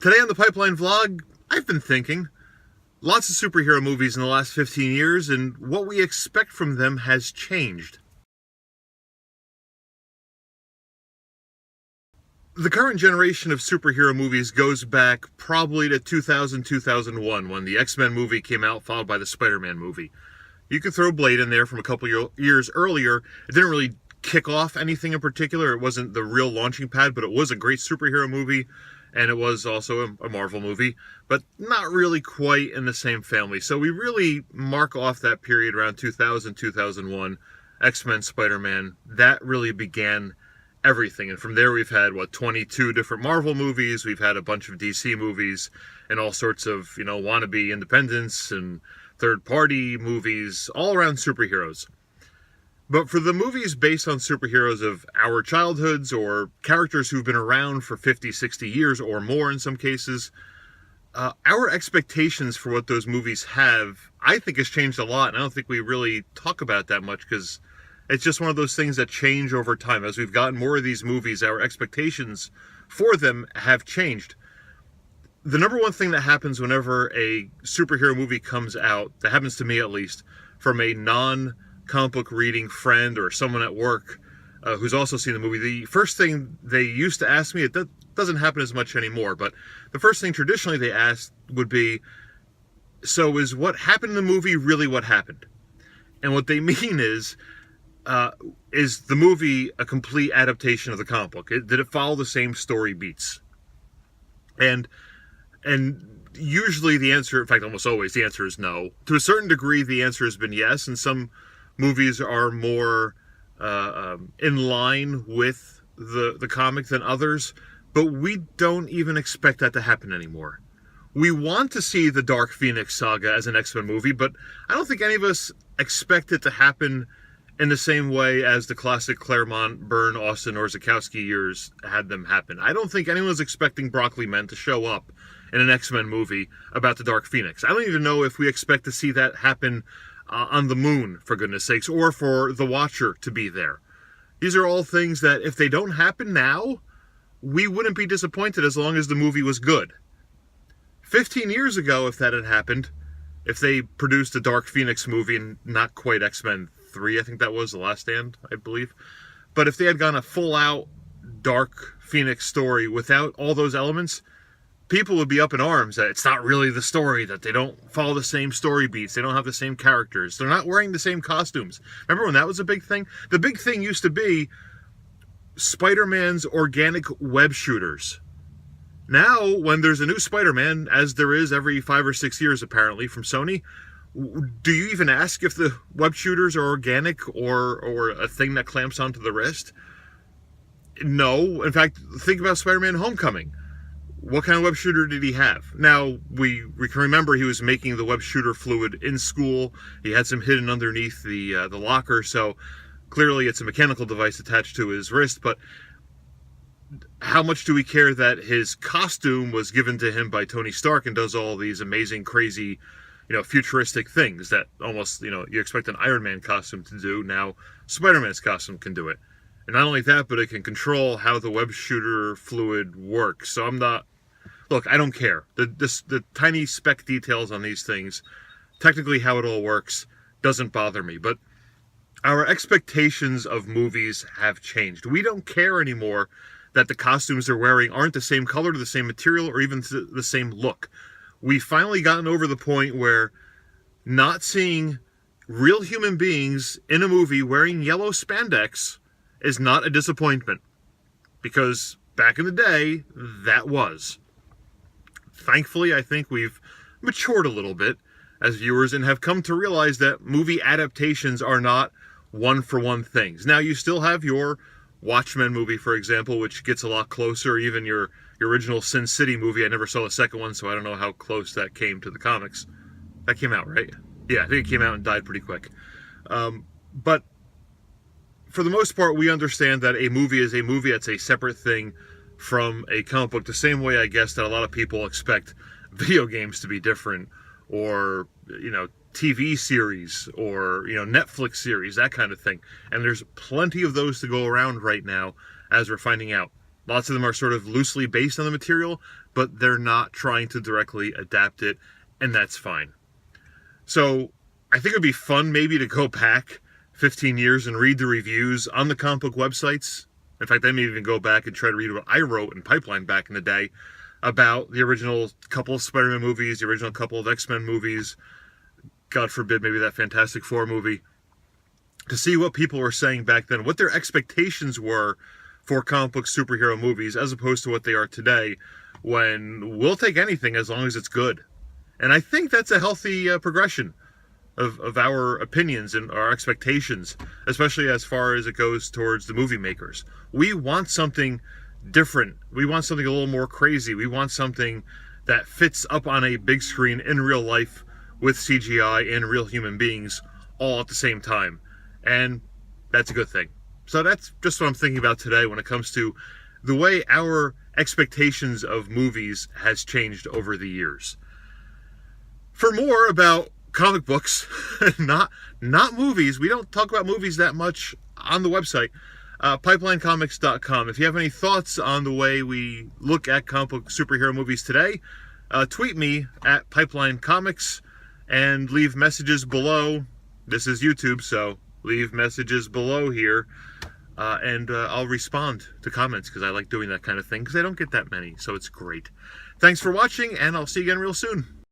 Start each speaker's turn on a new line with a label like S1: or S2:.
S1: Today on the Pipeline Vlog, I've been thinking. Lots of superhero movies in the last 15 years, and what we expect from them has changed. The current generation of superhero movies goes back probably to 2000-2001, when the X-Men movie came out, followed by the SpiderMan movie. You could throw Blade in there from a couple years earlier. It didn't really kick off anything in particular. It wasn't the real launching pad, but it was a great superhero movie. And it was also a Marvel movie, but not really quite in the same family. So we really mark off that period around 2000, 2001, X-Men, Spider-Man. That really began everything. And from there we've had, 22 different Marvel movies. We've had a bunch of DC movies and all sorts of, wannabe independents and third-party movies all around superheroes. But for the movies based on superheroes of our childhoods, or characters who've been around for 50, 60 years or more in some cases, our expectations for what those movies have, I think, has changed a lot. And I don't think we really talk about it that much because it's just one of those things that change over time. As we've gotten more of these movies, our expectations for them have changed. The number one thing that happens whenever a superhero movie comes out, that happens to me at least, from a non-comic book reading friend or someone at work who's also seen the movie, the first thing they used to ask me, that doesn't happen as much anymore, but the first thing traditionally they asked would be, so is what happened in the movie really what happened? And what they mean is the movie a complete adaptation of the comic book? Did it follow the same story beats? And usually the answer, in fact almost always, the answer is no. To a certain degree the answer has been yes, and some movies are more in line with the comic than others, but we don't even expect that to happen anymore. We want to see the Dark Phoenix saga as an X-Men movie, but I don't think any of us expect it to happen in the same way as the classic Claremont, Byrne, Austin, or Zakowski years had them happen. I don't think anyone's expecting Broccoli Men to show up in an X-Men movie about the Dark Phoenix. I don't even know if we expect to see that happen on the moon, for goodness sakes, or for the Watcher to be there. These are all things that, if they don't happen now, we wouldn't be disappointed as long as the movie was good. 15 years ago, if that had happened, if they produced a Dark Phoenix movie, and not quite X-Men 3, I think that was, The Last Stand, I believe, but if they had gone a full-out Dark Phoenix story without all those elements, people would be up in arms that it's not really the story, that they don't follow the same story beats, they don't have the same characters, they're not wearing the same costumes. Remember when that was a big thing? The big thing used to be Spider-Man's organic web shooters. Now, when there's a new Spider-Man, as there is every 5 or 6 years apparently from Sony, do you even ask if the web shooters are organic or a thing that clamps onto the wrist? No. In fact, think about SpiderMan Homecoming. What kind of web shooter did he have? Now, we can remember he was making the web shooter fluid in school. He had some hidden underneath the locker, so clearly it's a mechanical device attached to his wrist, but how much do we care that his costume was given to him by Tony Stark and does all these amazing, crazy, futuristic things that almost, you expect an Iron Man costume to do. Now, Spider-Man's costume can do it. And not only that, but it can control how the web shooter fluid works. So look, I don't care. The tiny speck details on these things, technically how it all works, doesn't bother me. But our expectations of movies have changed. We don't care anymore that the costumes they're wearing aren't the same color, the same material, or even the same look. We've finally gotten over the point where not seeing real human beings in a movie wearing yellow spandex is not a disappointment. Because back in the day, that was. Thankfully, I think we've matured a little bit as viewers and have come to realize that movie adaptations are not one-for-one things. Now, you still have your Watchmen movie, for example, which gets a lot closer. Even your original Sin City movie, I never saw the second one, so I don't know how close that came to the comics. That came out, right? Yeah, I think it came out and died pretty quick. But for the most part, we understand that a movie is a movie. It's a separate thing from a comic book, the same way, I guess, that a lot of people expect video games to be different, or, TV series, or, Netflix series, that kind of thing. And there's plenty of those to go around right now, as we're finding out. Lots of them are sort of loosely based on the material, but they're not trying to directly adapt it, and that's fine. So I think it would be fun maybe to go back 15 years and read the reviews on the comic book websites. In fact, I may even go back and try to read what I wrote in Pipeline back in the day about the original couple of Spider-Man movies, the original couple of X-Men movies, God forbid, maybe that Fantastic Four movie, to see what people were saying back then, what their expectations were for comic book superhero movies, as opposed to what they are today, when we'll take anything as long as it's good. And I think that's a healthy progression of our opinions and our expectations, especially as far as it goes towards the movie makers. We want something different. We want something a little more crazy. We want something that fits up on a big screen in real life with CGI and real human beings all at the same time. And that's a good thing. So that's just what I'm thinking about today when it comes to the way our expectations of movies has changed over the years. For more about comic books, not movies, we don't talk about movies that much on the website, pipelinecomics.com. If you have any thoughts on the way we look at comic book superhero movies today, tweet me at Pipeline Comics and leave messages below. This is YouTube, so leave messages below here, and I'll respond to comments because I like doing that kind of thing because I don't get that many, so it's great. Thanks for watching, and I'll see you again real soon.